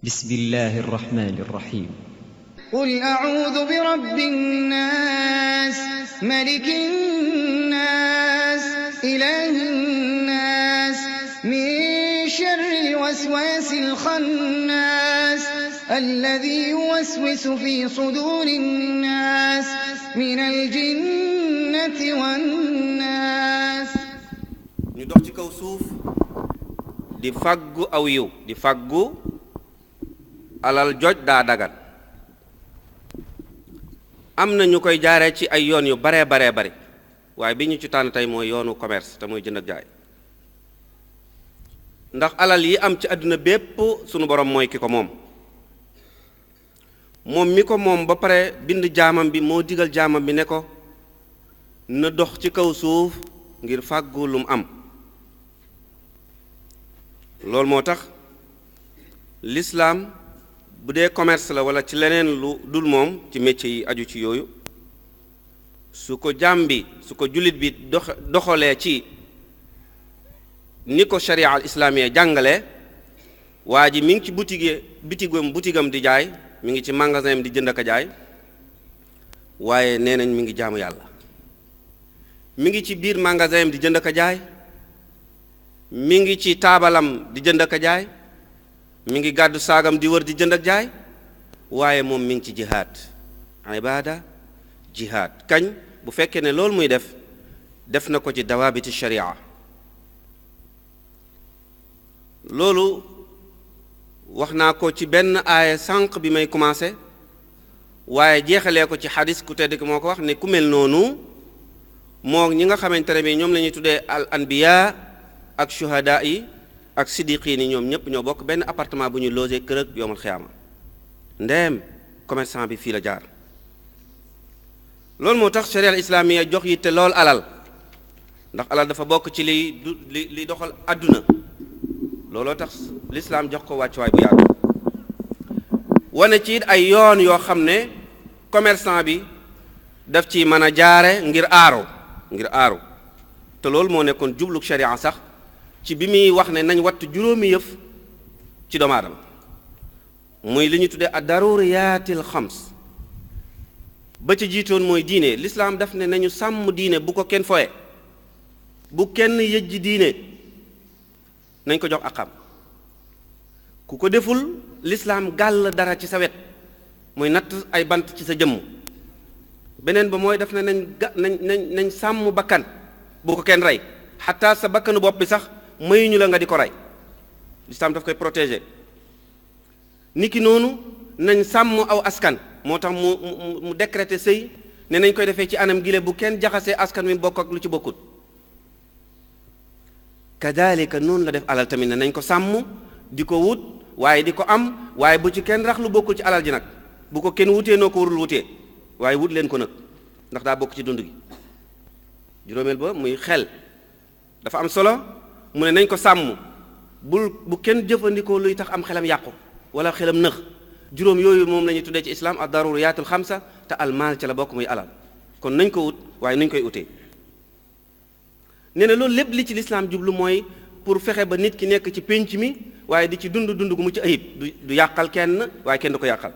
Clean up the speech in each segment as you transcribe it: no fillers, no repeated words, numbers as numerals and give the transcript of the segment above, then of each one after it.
بسم الله الرحمن الرحيم قل أعوذ برب الناس ملك الناس إله الناس من شر الوسواس الخناس الذي يوسوس في صدور الناس من الجنة والناس. ñu dox ci kaw suuf di faggu aw yiw di faggu alal joj daa dagan am na ñu koy jaaree ci ay yoon yu baree bari waaye bi ñu ci tànn tey mooy yoonu commerce te mooy jënd ak jaay ndax alal yi am ci àdduna bépp sunu borom mooy ki ko moom mi ko moom ba pare bind jaamam bi moo digal jaamam bi ne ko na dox ci kaw suuf ngir fàggu lu mu am loolu moo tax l'islam bu dee commerce la walla ci leneen lu dul moom ci métier yi aju ci yooyu su ko jaam bi su ko jullit bi doxalee ci ni ko sharia al islaamiya jàngale waa ji mi ngi ci butigam di jaay mi ngi ci magasin di jënd ak a jaay waaye nee nañ mi ngi jaamu yàlla mi ngi ci biir magasin di jënd ak a jaay mi ngi ci taabalam di jënd ak a jaay mi ngi gàddu saagam di wër di jënd ak jaay waaye moom mi ngi ci jihaad ibaada jihaad kañ bu fekkee ne loolu muy def na ko ci dawaabiti sharia loolu wax naa ko ci benn aaya sànq bi may commencé waaye jeexalee ko ci xadis ku tedd ki moo ko wax ne ku mel noonu moo ñi nga xamante ne bi ñoom la ñuy tuddee al anbiya ak shuhada yi ak siddiqiin yi ñoom ñëpp ñoo bokk benn appartement bu ñu logé kër ak yowmal xiyaama ndeem commerçant bi fii la jaar loolu moo tax sharia al islaamiya jox yitte lool alal ndax alal dafa bokk ci li doxal àdduna looloo tax lislaam jox ko wàccuwaay bu yàgg wane ci it ay yoon yoo xam ne commerçant bi daf ci mën a jaare ngir aaru te loolu moo nekkoon jubluk sharia sax ci bi muy wax ne nañ wattu juróomi yëf ci doomu aadama muy li ñu tuddee ad-daruriyaatil xams ba ci jiitoon mooy diine lislaam daf ne nañu sàmm diine bu ko kenn foye bu kenn yëjji diine nañ ko jox akam ku ko deful lislaam gàll dara ci sa wet muy natt ay bant ci sa jëmm beneen ba mooy daf ne nañ sàmm bakkan bu ko kenn rey xataa sa bakkanu bopp bi sax mayuñu la nga di ko rey lislaam daf koy protéger niki noonu nañ sàmm aw askan moo tax mu décréter sëy ne nañ koy defee ci anam gile bu kenn jaxasee askan wi bokk ak lu ci bokkut kadalika noonu la def alal tamit ne nañ ko sàmm di ko wut waaye di ko am waaye bu ci kenn rax lu bokkul ci alal ji nag bu ko kenn wutee noo ko warul wutee waaye wut leen ko nag ndax daa bokk ci dund gi juróomeel ba muy xel dafa am solo mu ne nañ ko sàmm bu kenn jëfandikoo luy tax am xelam yàqu wala xelam nëx juróom yooyu moom la ñuy tuddee ci islam ad daruriyaatul xamsa te almaal ca la bokk muy alal kon nañ ko wut waaye nañ koy utee nee na loolu lépp li ci lislaam jublu mooy pour fexe ba nit ki nekk ci pénc mi waaye di ci dund gu mucc ayib du yàqal kenn waaye kenn du ko yàqal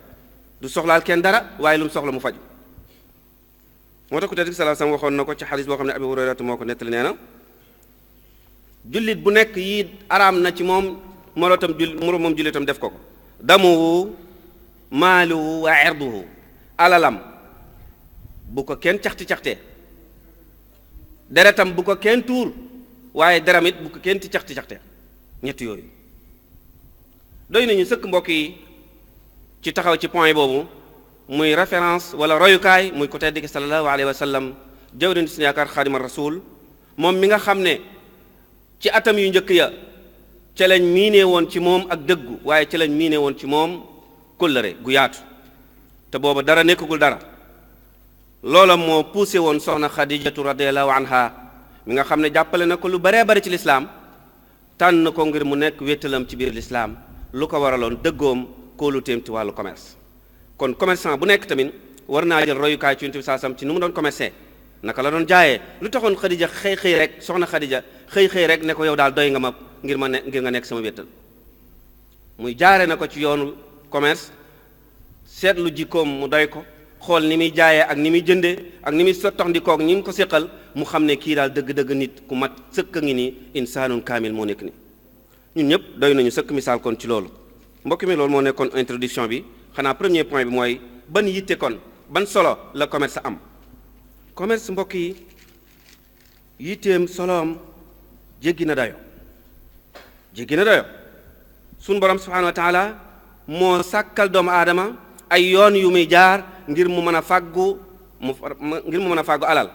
du soxlaal kenn dara waaye lu mu soxla mu faju moo tax ku tedd bi sallallahu alayhi wasallam waxoon na ko ci xadis boo xam ne Abu Hurayrata moo ko nettali nee na jullit bu nekk yi araam na ci moom moroomam jullitam def ko damuhu maaluhu wa irduhu alalam bu ko kenn caxti-caxtee deretam bu ko kenn tuur waaye deram it bu ko kenn ti caxti-caxtee ñett yooyu doy nañu sëkk mbokk yi ci taxaw ci point boobu muy référence wala royukaay muy ko tedd ki sallallahu alayhi wa sallam jawrin suñu yaakaar xaadima rasul moom mi nga xam ne ci atam yu njëkk ya ca lañ miinee woon ci moom ak dëggu waaye ca lañ miinee woon ci moom kóllëre gu yaatu te booba dara nekkagul dara loola moo poussé woon soxna xadijatu radiallahu anha mi nga xam ne jàppale na ko lu baree bari ci lislaam tànn ko ngir mu nekk wéttalam ci biir lislaam lu ko waraloon dëggoom kóolu téem ci wàllu commerce kon commerçant bu nekk tamit war naa jël royukaay ci yonent bi saasam ci nu mu doon commercer naka la doon jaayee lu taxoon xadija xëy rek soxna xadija xëy rek ne ko yow daal doy nga ma ngir nga nekk sama wéttal muy jaare na ko ci yoonu commerce seetlu jikkoom mu doy ko xool ni muy jaayee ak ni muy jëndee ak ni muy sottoxndikook ñi mu ko séqal mu xam ne kii daal dëgg-dëgg nit ku mat sëkk a ngi nii insaanun kaamil moo nekk ni ñun ñëpp doy nañu sëkk misaal kon ci loolu mbokk mi loolu moo nekkoon introduction bi xanaa premier point bi mooy ban yitte kon ban solo la commerce am commerce mbokk yi yitteem soloom jéggi na dayo suñ borom subhanahu wa taala moo sàkkal doomu aadama ay yoon yu muy jaar ngir mu mën a fàggu alal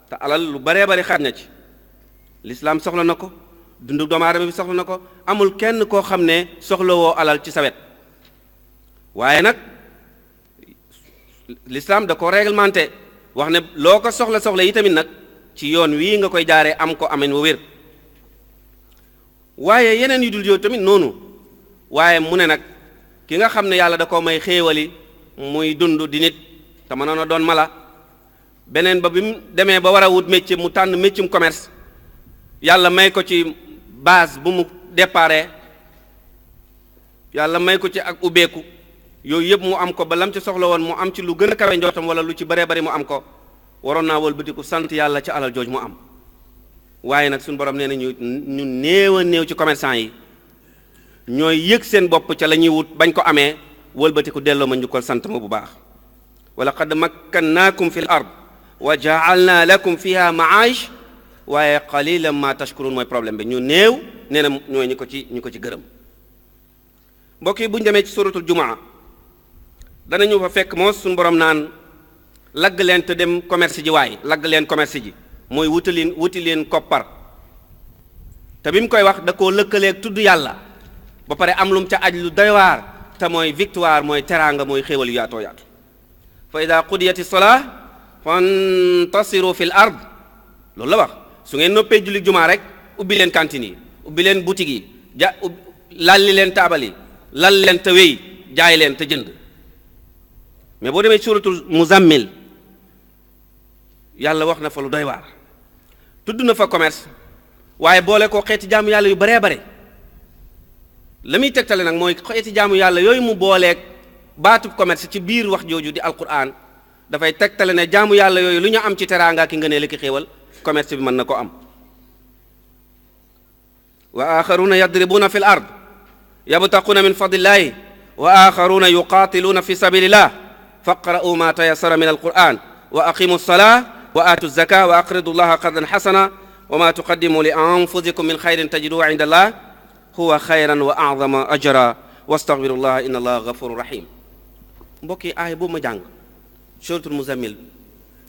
te alal lu baree bari xaj na ci lislaam soxla na ko dundu doomu aadama bi soxla na ko amul kenn koo xam ne soxlawoo alal ci sa wet waaye nag lislaam da ko réglementé wax ne loo ko soxla yi tamit nag ci yoon wii nga koy jaaree am ko amen wa wér waaye yeneen yu dul yow tamit noonu waaye mu ne nag ki nga xam ne yàlla da koo may xéewali muy dund di nit te mënoon a doon mala beneen ba bi mu demee ba war a wut métier mu tànn métier commerce yàlla may ko ci base bu mu déparé yàlla may ko ci ak ubbeeku yooyu yëpp mu am ko ba lam ci soxla woon mu am ci lu gën a kawe njortam wala lu ci baree bari mu am ko waroon naa wëlbatiku sant yàlla ci alal jooj mu am waaye nag suñu borom nee na ñu néew a néew ci commerçant yi ñooy yëg seen bopp ca la ñuy wut bañ ko amee wëlbatiku delloo ma njukkal sant ma bu baax wa laqad makkannaakum fi l ard wa ja'alna lakum fiha ma'aash waaye qalilan ma tashkurun mooy problème bi ñu néew nee na ñooy ñu ko ci gërëm mbokk yi bu ñu demee ci suratul jumaa danañu fa fekk moo suñu borom naan lagg leen te dem commerce ji waaye lagg leen commerce ji mooy wuti leen koppar te bi mu koy wax da koo lëkkaleeg tudd yàlla ba pare am lum ca aj lu doy waar te mooy victoire mooy teraanga mooy xéewal yu yaatoo yaatu fa ida qudiyati salaa fantasiru fi l ard loolu la wax su ngeen noppee julli jumaa rek ubbi leen cantine yi ubbi leen boutique yi lalli leen taabal yi lal leen te wéy jaay leen te jënd mais boo demee suratul muzammil yàlla wax na fa lu doy waar tudd na fa commerce waaye boole ko xeeti jaamu yàlla yu baree bare la muy tegtale nag mooy xeeti jaamu yàlla yooyu mu booleeg baatub commerce ci biir wax jooju di alquran dafay tegtale ne jaamu yàlla yooyu lu ñu am ci teraanga ki ngëneel ki xéewal commerce bi mën na ko am wa axaruna yadribuna fi l ard yabtaquna min fadlillahi wa axaruna yuqatiluuna fi sabilillah faqra'u ma tayassara min alquran wa aqimu lsalaa wa aatu zaka wa aqridu llaha qardan xasana wa ma tuqaddimu li anfusikum min xayrin tajiduhu inda allah huwa xayran wa a'zama ajra wastaghfiru llaha inna allaha ghafurun rahim mbokk yi aaya boobu ma jàng suratul muzammil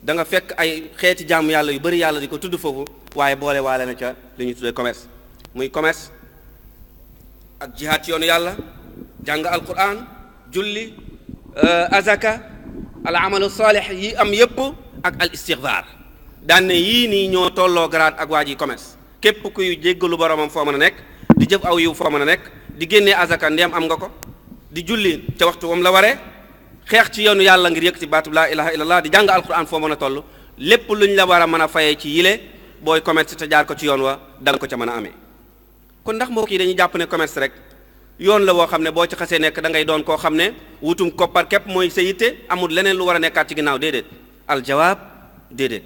da nga fekk ay xeeti jaamu yàlla yu bëri yàlla di ko tudd foofu waaye boole waale na ca li ñuy tuddee commerce muy commerce ak jihaad ci yoonu yàlla jàng alquran julli azaka al amalu salih yi am yépp ak al istighfar daan ne yii nii ñoo tolloo grade ak waa ji commerce képp kuy jéggalu boromam foo mën a nekk di jëf aw yiw foo mën a nekk di génnee azaka ndeem am nga ko di julli ca waxtu wam la waree xeex ci yoonu yàlla ngir yëkkati baatub laa ilaha illallah di jàng alquran foo mën a toll lépp luñ la war a mën a fayee ci yile booy commerce te jaar ko ci yoon wa da nga ko ca mën a amee kon ndax mbokk yi dañuy jàpp ne commerce rek yoon la woo xam ne boo ci xasee nekk da ngay doon koo xam ne wutum koppar képp mooy sa yitte amul leneen lu war a nekkaat ci ginnaaw déedéet aljawaab déedéet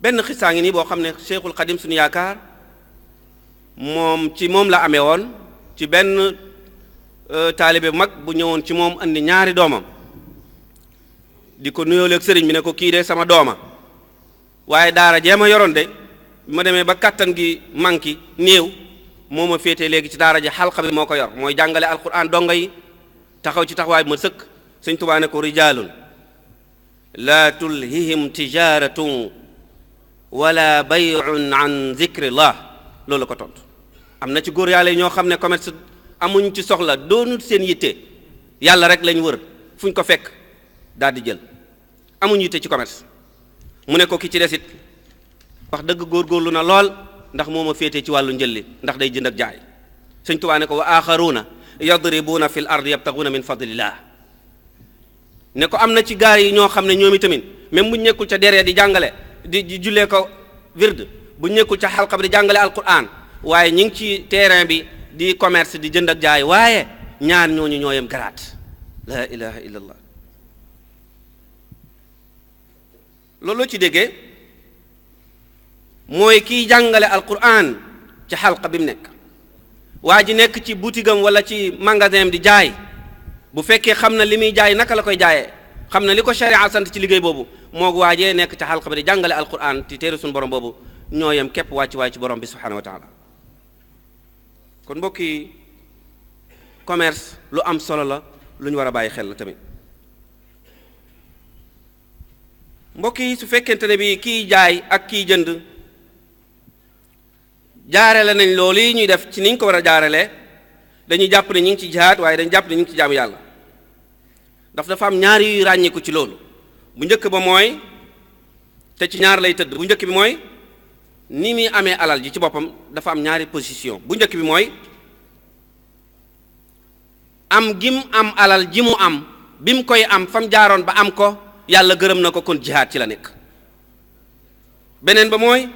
benn xisaa ngi nii boo xam ne Cheikhul Xadim suñu yaakaar moom la amee woon ci benn taalibe bu mag bu ñëwoon ci moom andi ñaari doomam di ko nuyooleeg sëriñ bi ne ko kii de sama dooma waaye daara jeema yoroon de bi ma demee ba kattan gi manki néew moo ma féetee léegi ci daara ji xalqa bi moo ko yor mooy jàngale alquran donga yi taxaw ci taxawaay bi ma sëkk sëñ Tuubaa ne ko rijaalun laa tulhihim tijaratun wala bay'un an zikrillah loolu la ko tontu am na ci góor yàlla yi ñoo xam ne commerce amuñ ci soxla doonul seen yitte yàlla rek lañ wër fu ñu ko fekk daal di jël amuñ yitte ci commerce mu ne ko ki ci desit wax dëgg góorgóorlu na lool ndax moo ma féetee ci wàllu njëlli ndax day jënd ak jaay sëñ Tuubaa ne ko wa axaruuna yadribuuna fi l ard yabtaguuna min fadlillah ne ko am na ci gaar yi ñoo xam ne ñoom itamit même buñ nekkul ca deree di jàngale di jullee ko wird buñ nekkul ca xalqa bi di jàngale alquran waaye ñi ngi ci terrain bi di commerce di jënd ak jaay waaye ñaar ñooñu ñoo yem garaat la ilaha illallah. loolu ci déggee mooy kiy jàngale alquran ci xalqa bi mu nekk waa ji nekk ci boutique am wala ci magasin di jaay bu fekkee xam na li muy jaay naka la koy jaayee xam na li ko sharia sant ci liggéey boobu moog waajee nekk ci xalqa bi di jàngale alquran ci téere suñu borom boobu ñoo yem képp wàcc waay ci borom bi subhanahu wa taala. kon mbokk yi commerce lu am solo la lu ñu war a bàyyi xel la tamit mbokk yi su fekkente ne bi kiy jaay ak kiy jënd jaarale nañ loolu yi ñuy def ci niñ ko war a jaarale dañuy jàpp ne ñu ngi ci jihaad waaye dañu jàpp ne ñu ngi ci jaamu yàlla dafa am ñaar yuy ràññeeku ci loolu. bu njëkk ba mooy te ci ñaar lay tëdd bu njëkk bi mooy ni muy amee alal ji ci boppam dafa am ñaari position bu njëkk bi mooy am gim am alal ji mu am bi mu koy am fam jaaroon ba am ko yàlla gërëm na ko kon jihaad ci la nekk. beneen ba mooy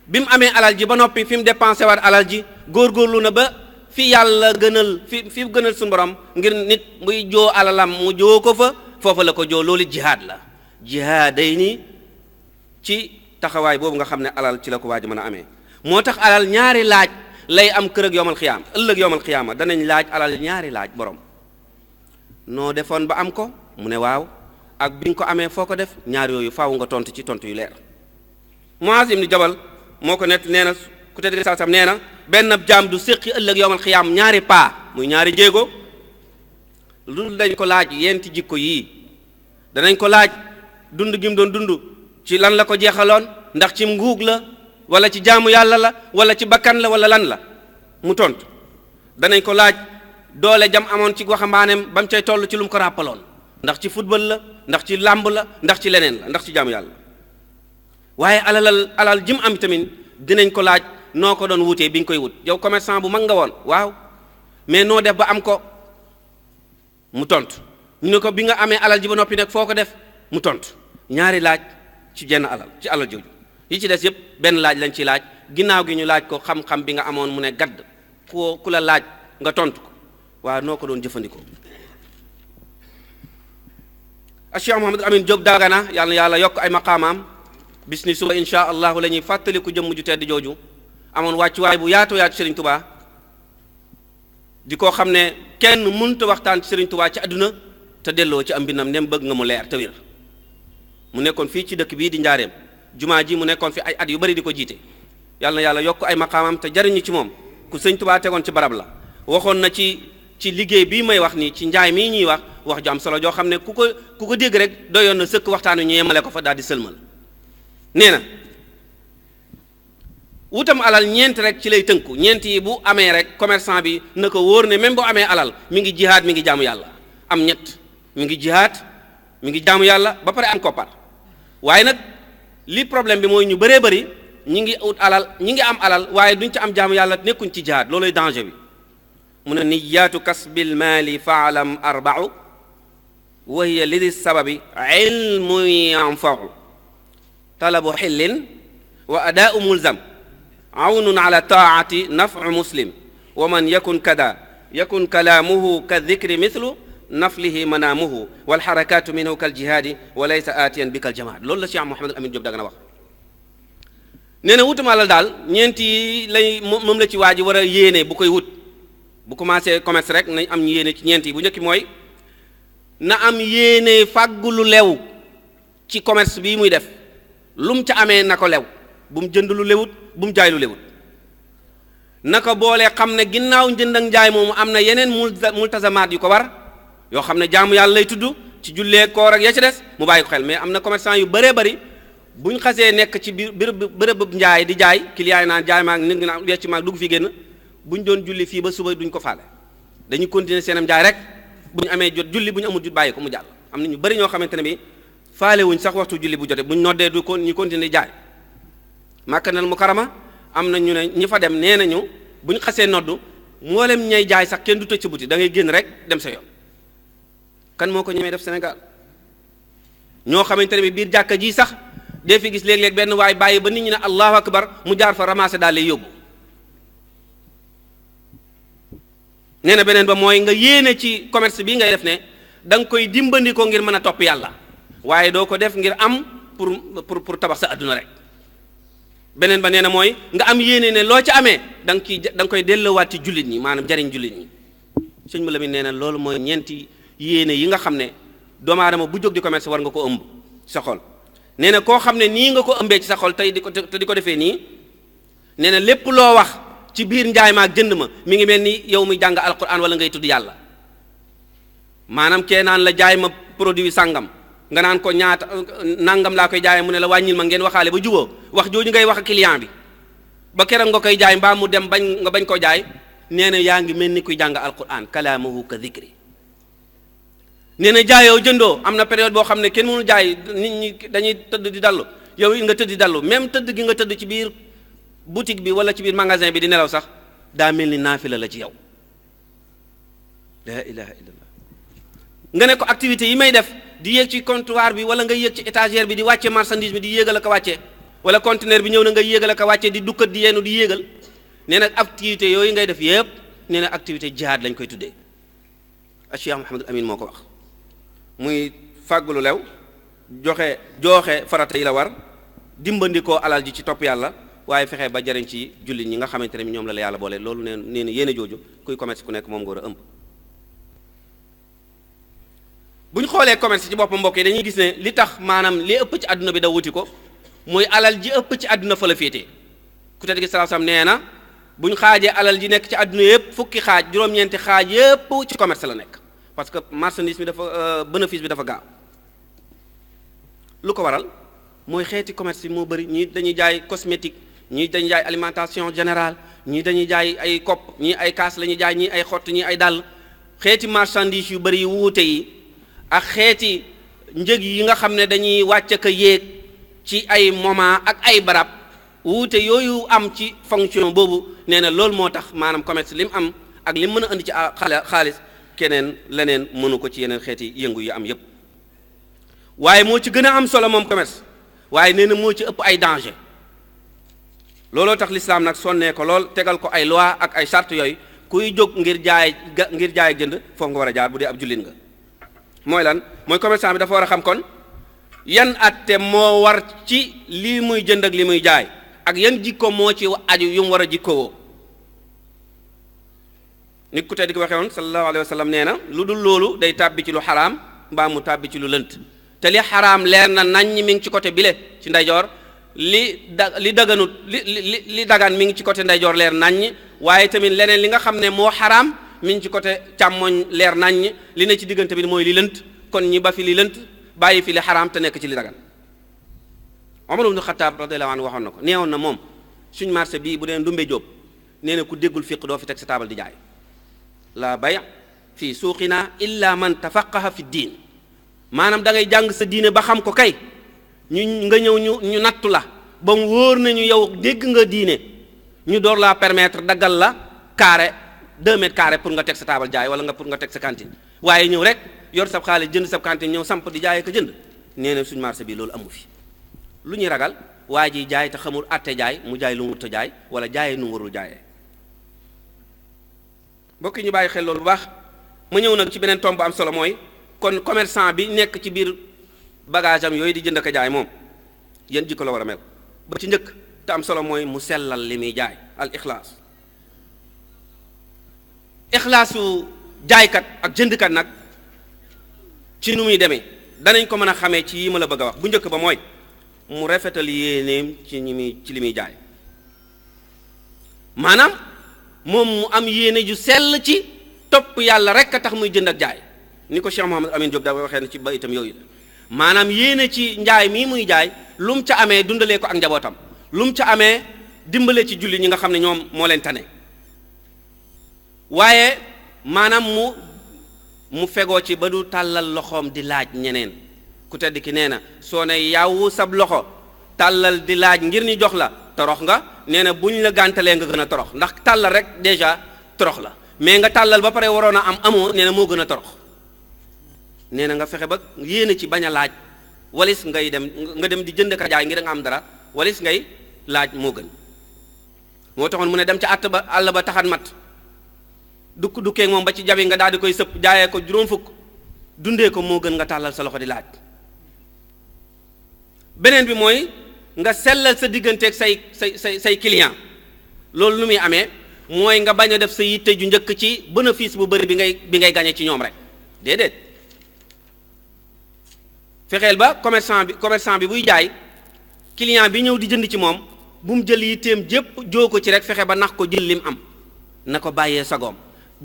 bi mu amee alal ji ba noppi fi mu dépensé waat alal ji góorgóorlu na ba fi yàlla gënal fi gënal suñu borom ngir nit muy joo alalam mu joo ko fa foofa la ko joo loolu jihaad la jihaaday ni ci taxawaay boobu nga xam ne alal ci la ko waaj mën a amee. moo tax alal ñaari laaj lay am kër ak yowmal xiyaama ëllëg yowmal xiyaama danañ laaj alal ñaari laaj borom noo defoon ba am ko mu ne waaw ak bi nga ko amee foo ko def ñaar yooyu faaw nga tontu ci tontu yu leer. Muaz ibn Jabal moo ko nett nee na ku tedd saa sam nee na benn jaam du séqi ëllëg yowmal xiyaam ñaari paa muy ñaari jéego lu dañ ko laaj yenti jikko yii danañ ko laaj dund gi mu doon dund ci lan la ko jeexaloon ndax ci nguug la wala ci jaamu yàlla la wala ci bakkan la wala lan la mu tontu danañ ko laaj doole jam amoon ci waxambaaneem ba mu cay toll ci lu mu ko ràppaloon ndax ci football la ndax ci làmb la ndax ci leneen la ndax ci jaamu yàlla waaye alal jim am tamit dinañ ko laaj noo ko doon wutee bi nga koy wut yow commerçant bu mag nga woon waaw mais noo def ba am ko mu tontu ñu ne ko bi nga amee alal ji ba noppi nag foo ko def mu tontu ñaari laaj ci jenn alal ci alal jooju yi ci des yëpp benn laaj lañ ci laaj ginnaaw gi ñu laaj ko xam-xam bi nga amoon mu ne gadd ku la laaj nga tontu ko waaw noo ko doon jëfandikoo. Cheikh Mouhamadou Amine Diop Dagana yàlla yokk ay maqaamaam bis ni suba insha allahu la ñuy fàttaliku jëmm ju tedd jooju amoon wàccuwaay bu yaatu Serigne Touba di ko xam ne kenn mënta waxtaan ci Serigne Touba ci àdduna te delloo ci am mbindam nem bëgg nga mu leer te wér. mu nekkoon fii ci dëkk bii di njaareem jumaa ji mu nekkoon fi ay at yu bari di ko jiite yàlla yokk ay maqaamam te jariñu ci moom ku Serigne Touba tegoon ci barab la. waxoon na ci liggéey bii may wax nii ci njaay mii ñuy wax ju am solo joo xam ne ku ko dégg rek doyoon na sëkk waxtaan wi ñu yemale ko fa daal di sëlmal. nee na wutam alal ñeent rek ci lay tënku ñeent yi bu amee rek commerçant bi na ko wóor ne même boo amee alal mi ngi jihaad mi ngi jaamu yàlla am ñett mi ngi jihaad mi ngi jaamu yàlla ba pare am koppar waaye nag li problème bi mooy ñu bëree bëri ñi ngi ut alal ñi ngi am alal waaye duñ ci am jaamu yàlla nekkuñ ci jihaad looloy danger bi mu ne niyaatu kasbil maali faalam arba'u wa hiya lidi sababi ilmu yanfa'u talabu xillin wa adaau mulzam awnun ala taati nafu muslim wa man yakun kada yakun kalaamuhu ka dikri mithlu naflihi manaamuhu walxarakatu minhu kal jihaadi wa laysa aatiyan bi kal jamaad loolu la Cheikh Mouhamadou Amine Diop Dagana wax. nee na wutum alal daal ñeent yi lay moom la ci waa ji war a yéene bu koy wut bu commencé commerce rek nañ am yéene ci ñeent yi bu njëkk mooy na am yéene fàggu lu lew ci commerce bii muy def. lu mu ca amee na ko lew bu mu jënd lu lewut bu mu jaay lu lewut na ko boolee xam ne ginnaaw njënd ak njaay moomu am na yeneen multazamaat yu ko war yoo xam ne jaamu yàlla lay tudd ci jullee koor ak ya ci des mu bàyyi ko xel mais am na commerçant yu bëree bëri buñ xasee nekk ci biir bërëb njaay di jaay client yi naan jaay maag nit ñi naan wecc maag dugg fi génn buñ doon julli fii ba suba duñ ko faale dañuy continuer seenam njaay rek bu ñu amee jot julli bu ñu amul jot bàyyi ko mu jàll am na ñu bëri ñoo xamante ne bi faale wuñ sax waxtu julli bu jote buñ noddee du ko ñu continuer jaay Makkatal Mukarrama am na ñu ne ñi fa dem nee nañu buñ xasee noddu mboolem ñay jaay sax kenn du tëj sa buti da ngay génn rek dem sa yoon kan moo ko ñemee def Sénégal ñoo xamante ne bi biir jàkka ji sax dee fi gis léeg-léeg benn waay bàyyi ba nit ñi ne allahu akbar mu jaar fa ramasser daal lay yóbbu nee na beneen ba mooy nga yéene ci commerce bi ngay def ne da nga koy dimbandikoo ngir mën a topp yàlla waaye doo ko def ngir am pour tabax sa adduna rek. beneen ba nee na mooy nga am yéene ne loo ci amee da nga koy delloowaat ci jullit ñi maanaam jariñ jullit ñi. sëñ mu Lamin nee na loolu mooy ñeenti yéene yi nga xam ne doomu aadama bu jóg di commerce war nga ko ëmb sa xol. nee na koo xam ne nii nga ko ëmbee ci sa xol tey di ko defee nii nee na lépp loo wax ci biir njaay ma ak jënd ma mi ngi mel ni yow mi jàng alquran wala ngay tudd yàlla. maanaam kee naan la jaay ma produit sàngam nga naan ko ñaata nangam laa koy jaayee mu ne la wàññil ma ngeen waxaale ba juboo wax jooju ngay wax ak client bi ba keroog nga koy jaay mbaa mu dem nga bañ ko jaay nee na yaa ngi mel ni kuy jàng alquran kalaamuhu ka dhikri. nee na jaayoo jëndoo am na période boo xam ne kenn mënu jaay nit ñi dañuy tëdd di dallu yow it nga tëdd di dallu même tëdd gi nga tëdd ci biir boutique bi wala ci biir magasin bi di nelaw sax daa mel ni naafila la ci yow. la ilaha illallah. nga ne ko activité yi may def di yéeg ci comptoir bi wala nga yéeg ci étagère bi di wàcce marchandise bi di yéegal ak a wàcce wala conteneur bi ñëw na nga yéegal ak a wàcce di dukkat di yeenu di yéegal nee na activité yooyu ngay def yépp nee na activité jihaad lañ koy tuddee. Cheikh Mouhamadul Amin moo ko wax muy fàggulu lew joxe farata yi la war dimbandikoo alal ji ci topp yàlla waaye fexe ba jariñ ci jullit ñi nga xamante ne ñoom la yàlla boole loolu nee na yéene jooju kuy commerce ku nekk moom nga war a ëmb. bu ñu xoolee commerce ci boppam mbokk yi dañuy gis ne li tax maanaam li ëpp ci àdduna bi da wuti ko mooy alal ji ëpp ci àdduna fa la féetee ku tedd gi sallallahu alayhi wasallam nee na bu ñu xaajee alal ji nekk ci àdduna yëpp fukki xaaj juróom-ñeenti xaaj yëpp ci commerce la nekk parce que marchandise bi dafa bénéfice bi dafa gaaw. lu ko waral mooy xeeti commerce bi moo bëri ñii dañuy jaay cosmétique ñii dañuy jaay alimentation générale ñii dañuy jaay ay kopp ñii ay kaas la ñuy jaay ñii ay xott ñii ay dàll xeeti marchandise yu bëri yu wuute yi ak xeeti njëg yi nga xam ne dañuy wàcc ka yéeg ci ay moment ak ay barab wuute yooyu am ci fonction boobu nee na loolu moo tax maanaam commerce li mu am ak li mu mën a andi ci xaalis keneen leneen mënu ko ci yeneen xeeti yëngu yi am yépp waaye moo ci gën a am solo moom commerce waaye nee na moo ci ëpp ay danger looloo tax l'islam nag sonnee ko lool tegal ko ay loi ak ay charte yooyu kuy jóg ngir jaay ak jënd foofu nga war a jaar bu dee ab jullit nga mooy lan mooy commerçant bi dafa war a xam kon yan atte moo war ci lii muy jënd ak li muy jaay ak yan jikko moo ci aju yu mu war a jikkowoo nit ku tedd di ko waxee woon sallallahu alayhi wa sallam nee na lu dul loolu day tàbbi ci lu xaraam mbaa mu tàbbi ci lu lënt te li xaraam leer na naññ mi ngi ci côté bile ci ndeyjoor li daganut li dagan mi ngi ci côté ndeyjoor leer naññ waaye tamit leneen li nga xam ne moo xaraam mi ngi ci côté càmmoñ leer naññ li ne ci diggante bi mooy li lënt kon ñi ba fi li lënt bàyyi fi li xaraam te nekk ci li dagan Omar ibn Khattab radiyallahu anhu waxoon na ko neewoon na moom suñ marché bii bu dee ndumbe jóob nee na ku déggul fiq doo fi teg sa taabal di jaay la bay fii suuqina illa man tafaqaha fi diin maanaam da ngay jàng sa diine ba xam ko kay nga ñëw ñu nattu la ba mu wóor nañu yow dégg nga diine ñu door laa permettre daggal la carré 2 mètres carrés pour nga teg sa taabal jaay wala nga pour nga teg sa cantine waaye ñëw rek yor sab xaalis jënd sab cantine ñëw samp di jaay ko jënd nee na suñ marché bi loolu amu fi lu ñuy ragal waa ji jaay te xamul atte jaay mu jaay lu mu wut a jaay wala jaayee nu mu warul jaayee mbokk yi ñu bàyyi xel loolu bu baax ma ñëw nag ci beneen tomb am solo mooy kon commerçant bi nekk ci biir bagage am yooyu di jënd ak jaay moom yan jikko la war a mel ba ci njëkk te am solo mooy mu sellal li muy jaay al ixlaas ixlaasu jaaykat ak jëndkat nag ci nu muy demee danañ ko mën a xamee ci yi ma la bëgg a wax bu njëkk ba mooy mu rafetal yéeneem ci li muy jaay maanaam moom mu am yéene ju sell ci topp yàlla rek a tax muy jënd ak jaay ni ko Cheikh Mouhamadou Amine Diop da waxee na ci ba itam yooyu maanaam yéene ci njaay mii muy jaay lu mu ca amee dundalee ko ak njabootam lu mu ca amee dimbale ci julli ñi nga xam ne ñoom moo leen tane waaye maanaam mu fegoo ci ba du tàllal loxoom di laaj ñeneen ku tedd ki nee na soo ne yàwwu sab loxo tàllal di laaj ngir ñu jox la torox nga nee na buñ la gàntalee nga gën a torox ndax tàllal rek déjà torox la mais nga tàllal ba pare waroon a am amoo nee na moo gën a torox nee na nga fexe ba yéene ci bañ a laaj walis ngay dem di jënd ka jaay ngir nga am dara walis ngay laaj moo gën moo taxoon mu ne dem ca àll ba taxan mat dukkeeg moom ba ci jabi nga daal di koy sëpp jaayee ko juróom fukk dundee ko moo gën nga tàllal sa loxo di laaj. beneen bi mooy nga sellal sa digganteeg say client loolu lu muy amee mooy nga bañ a def sa yitte ju njëkk ci bénéfice bu bëri bi ngay gañe ci ñoom rek déedéet. fexeel ba commerçant bi buy jaay client bi ñëw di jënd ci moom bu mu jël yitteem jépp joo ko ci rek fexe ba nax ko jël lim am na ko bàyyee sagoom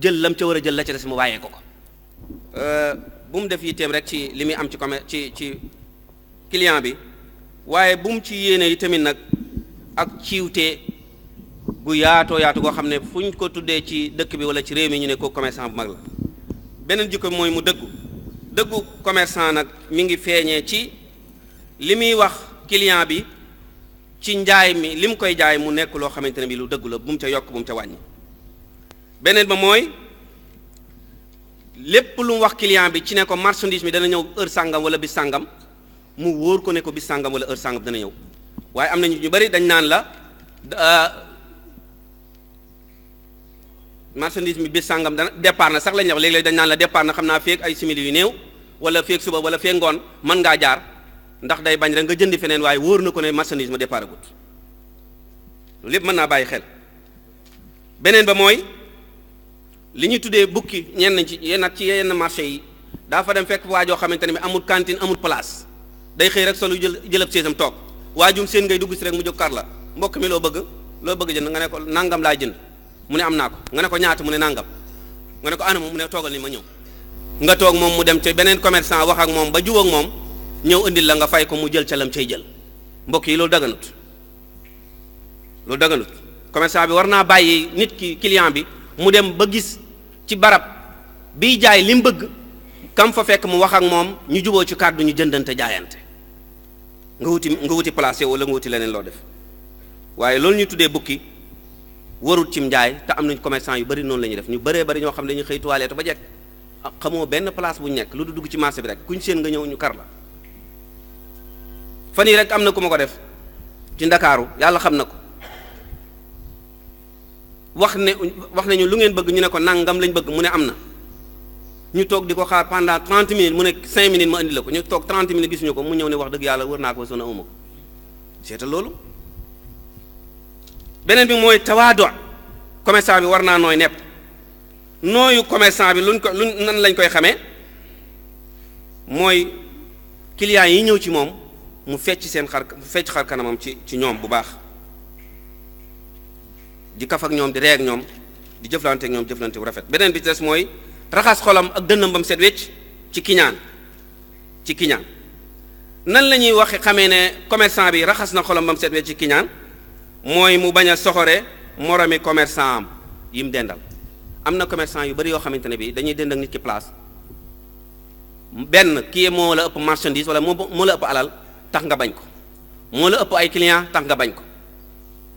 jël lam ca war a jël la ca des mu bàyyee ko bu mu def yitteem rek ci li muy am ci client bi waaye bu mu ci yéene yi tamit nag ak ciwte gu yaatoo yaatu goo xam ne fu ñu ko tuddee ci dëkk bi wala ci réew mi ñu ne ko commerçant bu mag la. beneen jikko mooy mu dëggu commerçant nag mi ngi feeñee ci li muy wax client bi ci njaay mi li mu koy jaay mu nekk loo xamante ne bi lu dëggu la bu mu ca yokk bu mu ca wàññi. beneen ba mooy lépp lu mu wax client bi ci ne ko marchandise mi dana ñëw heure sàngam wala bis sàngam mu wóor ko ne ko bis sàngam wala heure sàngam dana ñëw waaye am na ñu bari dañ naan la marchandise mi bis sàngam dana départ na sax lañ wax léeg-léeg dañ naan la départ na xam naa feek ay simili yu néew wala feek suba wala feek ngoon mën ngaa jaar ndax day bañ rek nga jëndi feneen waaye wóor na ko ne marchandise ma départ agut loolu lépp mën naa bàyyi xel. beneen ba mooy li ñu tuddee bukki yenn marché yi daa fa dem fekk waajoo xamante ne bi amul cantine amul place day xëy rek solu jëlëb séesam toog waajum seen ngay dugg si rek mu jóg kar la mbokk mi loo bëgg jënd nga ne ko nangam laa jënd mu ne am naa ko nga ne ko ñaata mu ne nangam nga ne ko ana mu ne toogal ni ma ñëw nga toog moom mu dem ca beneen commerçant wax ak moom ba jubóog moom ñëw indil la nga fay ko mu jël ca lam cay jël mbokk yi loolu daganut commerçant bi war naa bàyyi nit ki client bi mu dem ba gis ci barab biy jaay li mu bëgg kam fa fekk mu wax ak moom ñu juboo ci kàddu ñu jëndante jaayante nga wuti placé wala nga wuti leneen loo def waaye loolu ñu tuddee bukki warut cim njaay te am nañ commerçant yu bari noonu la ñuy def ñu bëree bari ñoo xam ne dañuy xëy toilette ba jekk xamoo benn place bu ñu nekk lu du dugg ci marché bi rek kuñ seen nga ñëw ñu kar la fan yii rek am na ku ma ko def ci Ndakaaru yàlla xam na ko wax nañu lu ngeen bëgg ñu ne ko nangam lañ bëgg mu ne am na ñu toog di ko xaar pendant 30 minutes mu ne 5 minutes ma indi la ko ñu toog 30 minutes gisuñu ko mu ñëw ne wax dëgg yàlla wër naa ko sona uma ko seetal loolu. beneen bi mooy tawaadu commerçant bi war naa nooy nepp nooyu commerçant bi nan lañ koy xamee mooy clients yi ñëw ci moom mu fecc xar kanamam ci ñoom bu baax di kaf ak ñoom di ree ak ñoom di jëflante ak ñoom jëflante bu rafet. beneen bi ci des mooy raxas xolam ak dënnam bam set wecc ci kiñaan nan la ñuy waxe xamee ne commerçant bi raxas na xolam bam set wecc ci kiñaan mooy mu bañ a soxore moromi commerçant am yi mu dendal. am na commerçant yu bari yoo xamante ne bi dañuy dend ak nit ki place benn kii moo la ëpp marchandise wala moo la ëpp alal tax nga bañ ko moo la ëpp ay client tax nga bañ ko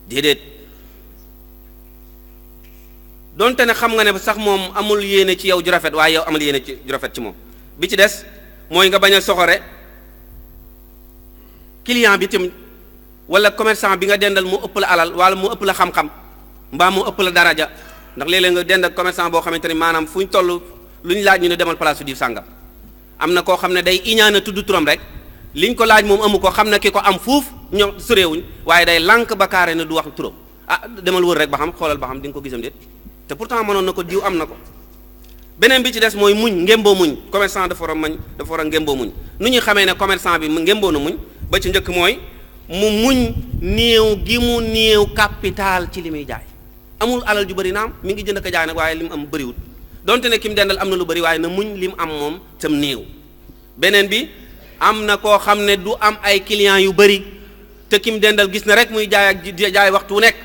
déedéet donte ne xam nga ne sax moom amul yéene ci yow ju rafet waaye yow amul yéene ci ju rafet ci moom. bi ci des mooy nga bañ a soxore client bi tamit wala commerçant bi nga dendal mu ëpp la alal wala mu ëpp la xam-xam mbaa mu ëpp la daraja ndax léeg-léeg nga dend ak commerçant boo xamante ni maanaam fu ñu toll lu ñu laaj ñu ne demal place su diw sàngam am na koo xam ne day iñaana tudd turam rek liñ ko laaj moom amu ko xam na ki ko am fuuf ñoo soreewuñ waaye day lànk ba kaare ne du wax turam demal wër rek ba xam xoolal ba xam di nga ko gisam déet te pourtant mënoon na ko diw am na ko. beneen bi ci des mooy muñ ngémboo muñ commerçant dafa war a ngémboo muñ nu ñuy xamee ne commerçant bi ngémboo na muñ ba ci njëkk mooy mu muñ néew gi mu néew capital ci li muy jaay amul alal ju bëri naam mi ngi jënd ko jaay nag waaye li mu am bëriwut donte ne ki mu dendal am na lu bëri waaye na muñ li mu am moom tam néew. beneen bi am na koo xam ne du am ay clients yu bëri te ki mu dendal gis na rek muy jaay waxtu wu nekk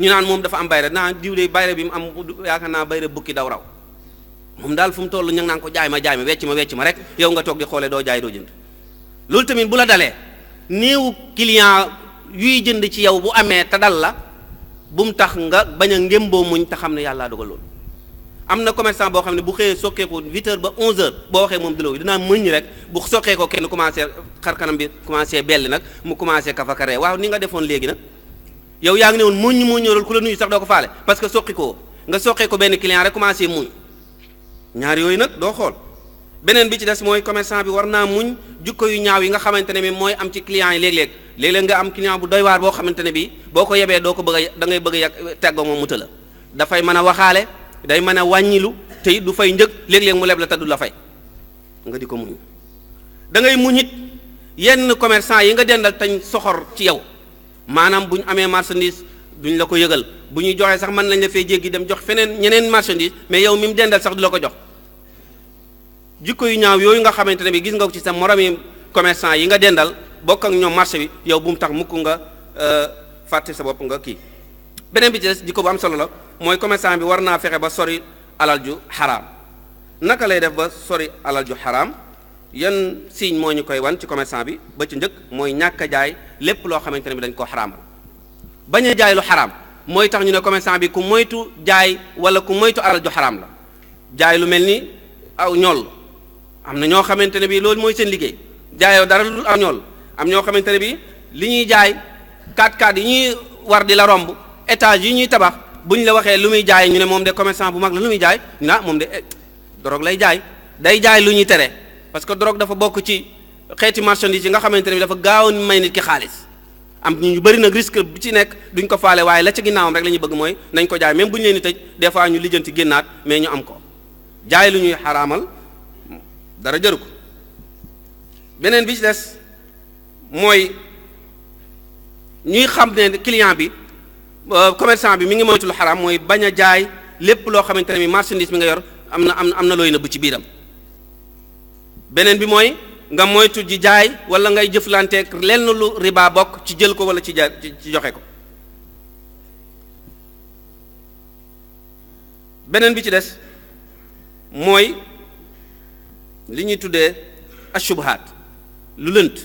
ñu naan moom dafa am bayre naa diw de bayre bi mu am yaakaar naa bayre bukki daw raw moom daal fu mu toll ñu ngi naan ko jaay ma wecc ma rek yow nga toog di xoolee doo jaay doo jënd. loolu tamit bu la dalee néewu client yuy jënd ci yow bu amee te dal la bu mu tax nga bañ a ngémboo muñ te xam ne yàllaa dogal loolu. am na commerçant boo xam ne bu xëyee sokkeeku 8h ba 11h boo waxee moom dina dinaa mëñ rek bu sokkeekoo kenn commencé xar kanam bi commencé belli nag mu commencé kafakaree waaw ni nga defoon léegi nag yow yaa ngi ne woon muñ moo ñëwal ku la nuyu sax doo ko faale parce que soqi koo nga soqee ko benn client rek commencé muñ ñaar yooyu nag doo xool. beneen bi ci des mooy commerçant bi war naa muñ jukko yu ñaaw yi nga xamante ne bi mooy am ci client yi léeg-léeg nga am client bu doy waar boo xamante ne bi boo ko yebee doo ko bëgg a da ngay bëgg a yàq teggoo moom mu tëla dafay mën a waxaale day mën a wàññilu te it du fay njëg léeg-léeg mu leb la te du la fay nga di ko muñ da ngay muñ it yenn commerçant yi nga dendal tañ soxor ci yow maanaam bu ñu amee marchandise duñ la ko yëgal bu ñuy joxee sax mën nañ la fay jéggi dem jox feneen ñeneen marchandise mais yow mi mu dendal sax du la ko jox jikko yu ñaaw yooyu nga xamante ne bi gis nga ko ci sa moromi commerçant yi nga dendal bokk ak ñoom marché bi yow bu mu tax mukk nga fàtte sa bopp nga kii. beneen bi ci des jikko bu am solo la mooy commerçant bi war naa fexe ba sori alal ju xaraam naka lay def ba sori alal ju xaraam yan signe moo ñu koy wan ci commerçant bi ba ci njëkk mooy ñàkk a jaay lépp loo xamante ne bi dañ koo xaraamal bañ a jaay lu xaraam mooy tax ñu ne commerçant bi ku moytu jaay wala ku moytu alal ju xaraam la jaay lu mel ni aw ñool am na ñoo xamante ne bi loolu mooy seen liggéey jaayoo dara lu aw ñool am ñoo xamante ne bi li ñuy jaay 4x4 yi ñuy war di la romb étage yi ñuy tabax bu ñu la waxee lu muy jaay ñu ne moom de commerçant bu mag la lu muy jaay ñu ne moom de drogue lay jaay day jaay lu ñuy tere parce que drogue dafa bokk ci xeeti marchandise yi nga xamante ne bi dafa gaaw may nit ki xaalis am ñu bëri nag risque bi ci nekk duñ ko faale waaye la ca ginnaawam rek la ñuy bëgg mooy nañ ko jaay même bu ñu leen di tëj des fois ñu lijjanti génnaat mais ñu am ko jaay lu ñuy xaraamal dara jëru ko beneen bi ci des mooy ñuy xam ne client bi commerçant bi mi ngi moytu lu xaraam mooy bañ a jaay lépp loo xamante ne bi marchandise mi nga yor am na looy nëbb ci biiram beneen bi mooy nga moytu ji jaay wala ngay jëflanteek lenn lu riba bokk ci jël ko wala ci joxe ko beneen bi ci des mooy li ñuy tuddee ashubhaat lu lënt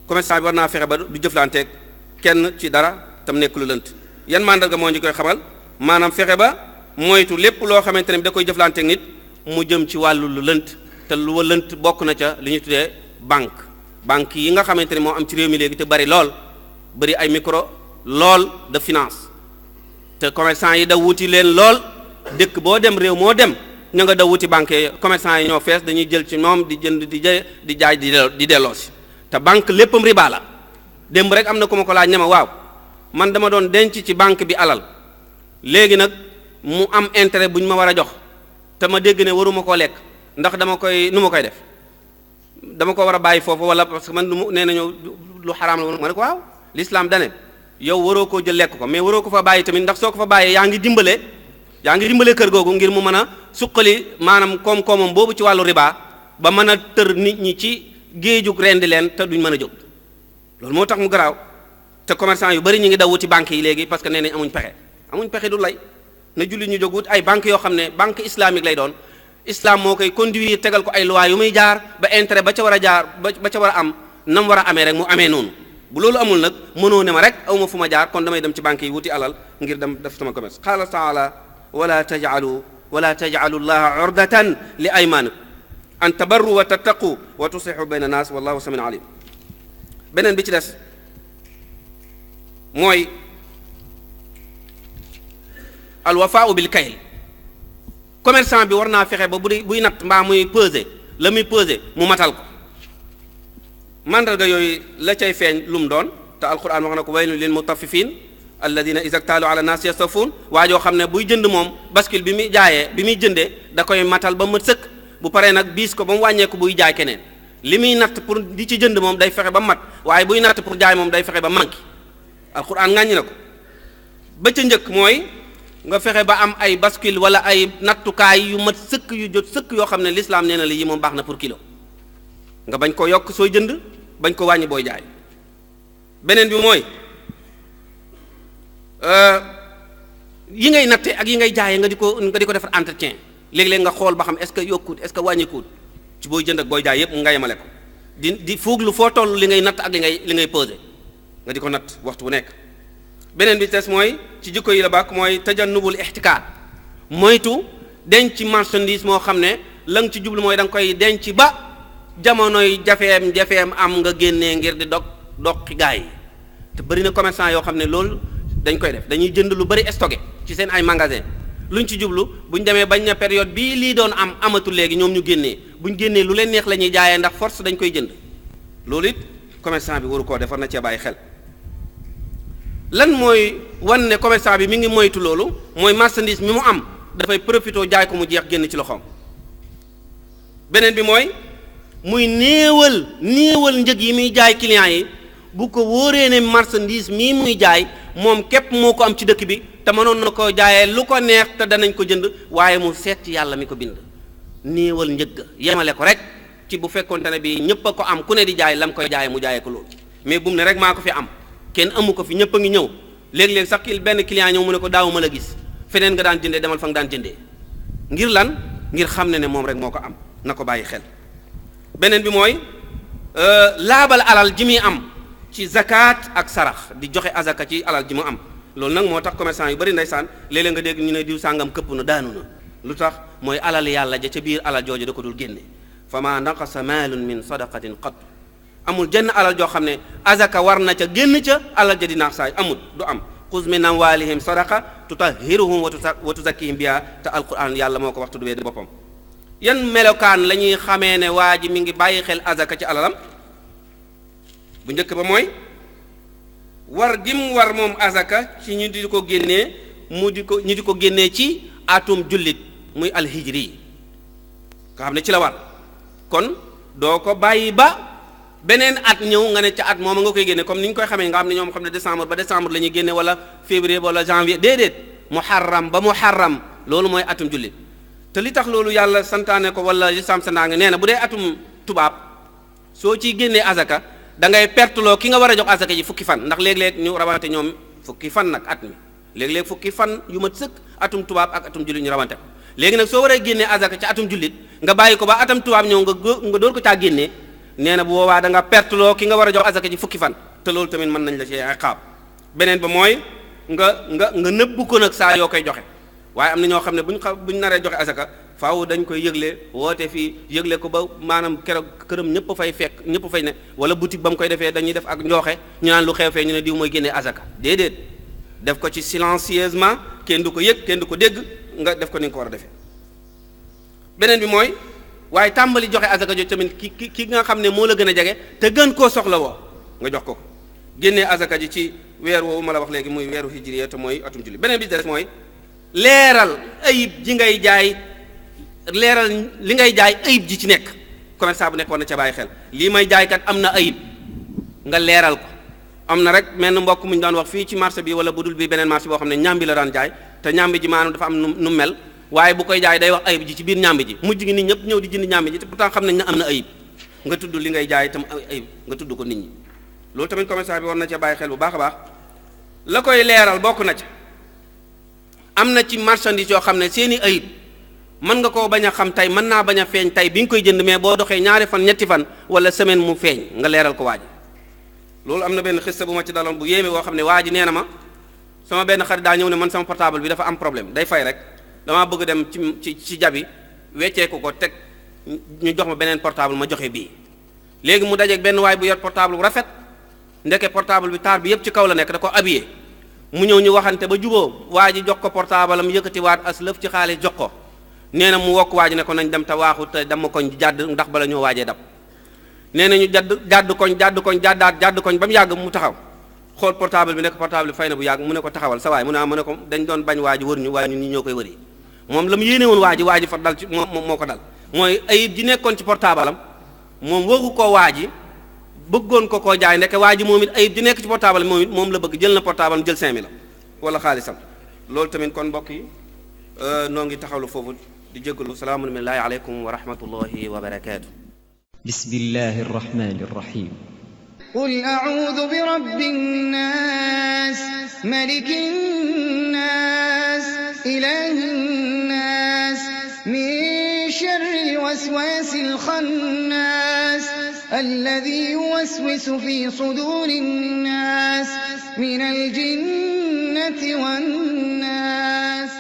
commerçant bi war naa fexe ba du jëflanteek kenn ci dara tam nekk lu lënt yan mandarga moo ñu koy xamal maanaam fexe ba moytu lépp loo xamante ne bi da koy jëflanteek nit mu jëm ci wàllu lu lënt te lu lënt bokk na ca li ñuy tuddee banque yi nga xamante ne moo am ci réew mi léegi te bari lool bari ay micro lool de finance te commerçant yi da wuti leen lool dëkk boo dem réew moo dem ña nga daw wuti banque yi commerçant yi ñoo fees dañuy jël ci moom di jënd di jaay di delloosi te banque léppam riba la démb rek am na ku ma ko laaj ne ma waaw man dama doon denc ci banque bi alal léegi nag mu am intérêt bu ñu ma war a jox te ma dégg ne waruma koo lekk ndax nu ma koy def dama ko war a bàyyi foofu wala parce que man nee nañu lu xaraam la ma ne ko waaw l'islam dane yow waroo koo jël lekk ko mais waroo ko fa bàyyi tamit ndax soo ko fa bàyyee yaa ngi dimbale kër googu ngir mu mën a suqali maanaam koom-koomam boobu ci wàllu riba ba mën a tër nit ñi ci géejug rendi leen te duñ mën a jóg loolu moo tax mu garaaw te commerçant yu bari ñu ngi daw wuti banques yi léegi parce que nee nañ amuñ pexe du lay na jullit ñu jóg wut ay banques yoo xam ne banque islamique lay doon islam moo koy conduire tegal ko ay loi yu muy jaar ba intérêt ba ca war a jaar ba ca war a am nam war a amee rek mu amee noonu bu loolu amul nag mënoo ne ma rek awma fu ma jaar kon damay dem ci banque yi wuti alal ngir dem def sama commerce qaala taala wala taj'alu llaha urdatan li aymanikum an tabarru wa tattaqu wa tuslihu bayna nas wallahu samiun alim beneen bi ci des mooy alwafaau bil kayl commerçant bi war naa fexe ba buy natt mbaa muy peser la muy peser mu matal ko mandarga yooyu la cay feeñ lu mu doon te alquran wax na ko waylun lil mutaffifin alladina iza ktaalu ala nas yastawfun waa joo xam ne buy jënd moom bascule bi muy jaayee bi muy jëndee da koy matal ba mat sëkk bu paree nag biis ko ba mu wàññeeku buy jaay keneen li muy natt pour di ci jënd moom day fexe ba mat waaye buy natt pour jaay moom day fexe ba manqué alquran ŋàññi na ko ba ca njëkk mooy nga fexe ba am ay bascule wala ay nattukaay yu mat sëkk yu jot sëkk yoo xam ne l'islam nee na la yi moom baax na pour kilo nga bañ ko yokk sooy jënd bañ ko wàññi booy jaay beneen bi mooy yi ngay natte ak yi ngay jaayee nga di ko defar entretien léeg-léeg nga xool ba xam est-ce que yokkut est-ce que wàññikuut ci booy jënd ak booy jaay yépp nga yemale ko di fuuglu foo toll li ngay natt ak li ngay peser nga di ko natt waxtu bu nekk beneen bi des mooy ci jikko yi la bàkk mooy tajannubul ixtikaar moytu denc marchandise moo xam ne la nga ci jublu mooy da nga koy denc ba jamonoy jafeem am nga génnee ngir di doqi gaa yi te bëri na commerçant yoo xam ne loolu dañ koy def dañuy jënd lu bëri stocké ci seen ay magasin luñ ci jublu buñ demee bañ na période bii lii doon am amatul léegi ñoom ñu génnee buñ génnee lu leen neex la ñuy jaayee ndax force dañ koy jënd loolu it commerçant bi waru koo defar na cee bàyyi xel. lan mooy wan ne commerçant bi mi ngi moytu loolu mooy marchandise mi mu am dafay profité jaay ko mu jeex génn ci loxoom. beneen bi mooy muy néewal njëg yi muy jaay clients yi bu ko wóoree ne marchandise mii muy jaay moom képp moo ko am ci dëkk bi te mënoon na koo jaayee lu ko neex te danañ ko jënd waaye mu seet ci yàlla mi ko bind néewal njëg yemale ko rek ci bu fekkonte ne bi ñëpp a ko am ku ne di jaay lam koy jaayee mu jaayee ko loolu mais bu mu ne rek maa ko fi am kenn amu ko fi ñëpp a ngi ñëw léeg-léeg sax benn client ñëw mu ne ko daawu ma la gis feneen nga daan jëndee demal fa nga daan jëndee ngir lan ngir xam ne moom rek moo ko am na ko bàyyi xel. beneen bi mooy laabal alal ji muy am ci zakat ak sarax di joxe azaka ci alal ji mu am loolu nag moo tax commerçant yu bari ndeysaan léeg-léeg nga dégg ñu ne diw sàngam këpp na daanu na lu tax mooy alal yàlla ja ca biir alal jooju da ko dul génne fa ma naqasa maalun min sadaqatin qat amul jenn alal joo xam ne azaka war na ca génn ca alal ja di naax saay amul du am xuz min amwalihim sadaqa tutahhiruhum wa tuzakkihim biha te alquran yàlla moo ko waxtu du wee boppam. yan melokaan la ñuy xamee ne waa ji mi ngi bàyyi xel azaka ci alalam bu njëkk ba mooy war gi mu war moom azaka ci ñu di ko génnee ñu di ko génnee ci atum jullit muy alhijri nga xam ne ci la war kon doo ko bàyyi ba beneen at ñëw nga ne ca at moom nga koy génne comme ni ñu koy xamee nga xam ne ñoom xam ne décembre ba décembre la ñuy génne wala février wala janvier déedéet muharram ba muharram loolu mooy atum jullit te li tax loolu yàlla santaane ko wala lislaam santaane nee na bu dee atum tubaab soo ciy génnee azaka da ngay perteloo ki nga war a jox azaka ji fukki fan ndax léeg-léeg ñu rawante ñoom fukki fan nag at mi léeg-léeg fukki fan yu mat sëkk atum tubaab ak atum jullit ñu rawante ko léegi nag soo waree génnee azaka ci atum jullit nga bàyyi ko ba atam tubaab ñëw nga door ko caa génnee nee na bu boobaa da nga perteloo ki nga war a jox azaka ji fukki fan te loolu tamit mën nañ la ci ay xaab beneen ba mooy nga nëbb ko nag saa yoo koy joxe waaye am na ñoo xam ne buñ naree joxe azaka faaw dañ koy yëgle woote fii yëgle ko ba maanaam keroog këram ñëpp fay fekk ñëpp fay ne wala boutique ba mu koy defee dañuy def ak njooxe ñu naan lu xew fee ñu ne diw mooy génnee azaka déedéet def ko ci silencieusement kenn du ko yëg kenn du ko dégg nga def ko ni nga ko war a defee. beneen bi mooy waaye tàmbali joxe azaka jooju tamit ki nga xam ne moo la gën a jege te gën koo soxla woo nga jox ko génnee azaka ji ci weer woowu ma la wax léegi muy weeru hijriya te mooy atum julli. beneen bi des mooy leeral ayib ji ngay jaay leeral li ngay jaay ayib ji ci nekk commerçant bu nekk war na ca bàyyi xel lii may jaay kat am na ayib nga leeral ko. am na rek menn mbokk mu ñu daan wax fii ci marché bi wala bu dul bi beneen marché boo xam ne ñambi la daan jaay te ñambi ji maanaam dafa am nu mel waaye bu koy jaay day wax ayib ji ci biir ñambi ji mujj gi nit ñëpp ñëw di jënd ñambi ji te pourtant xam nañ ne am na ayib nga tudd li ngay jaay tam ayib nga tudd ko nit ñi loolu tamit commerçant bi war na ca bàyyi xel bu baax a baax la koy leeral bokk na ca am na ci marchandise yoo xam ne seeni ayib mën nga koo bañ a xam tey mën naa bañ a feeñ tey bi nga koy jënd mais boo doxee ñaari fan ñetti fan wala semaine mu feeñ nga leeral ko waa ji loolu am na benn xista bu ma ci daloon bu yéeme boo xam ne waa ji nee na ma sama benn xarit daa ñëw ne man sama portable bi dafa am problème day fay rek damaa bëgg dem ci jabi weccee ko teg ñu jox ma beneen portable ma joxe bii léegi mu dajeeg benn waay bu yor portable bu rafet ndeke portable bi taar bi yëpp ci kaw la nekk da ko habillé mu ñëw ñu waxante ba juboo waa ji jox ko portable am yëkkati waat as lëf ci xaalis jox ko nee na mu wokk waa ji ne ko nañ dem te waaxu te dama koñ jàdd ndax bala ñoo waajee dab nee na ñu jàdd koñ jàdd koñ ba mu yàgg mu taxaw xool portable bi nekk portable bi fay na bu yàgg mu ne ko taxawal sa waay mu ne ko dañ doon bañ waa ji wër ñu waaye ñun ñi ñoo koy wëri moom la mu yéene woon waa ji fa dal ci moo ko dal mooy ayib ji nekkoon ci portable am moom wëgu koo waa ji bëggoon ko koo jaay ndeke waa ji moom it ayib di nekk ci portable moom it moom la bëgg jël na portable jël 5000 la wala xaalisam loolu tamit kon mbokk yi noo ngi taxawlu foofu di jégalu salaamu aleykum wa rahmatullahi wa barakaatu. bismillahi rrahmani rrahim. qul a'uudu bi rabbin naas malikin naas ilaahin naas min sharril waswaasil xannaas الذي يوسوس في صدور الناس من الجنة والناس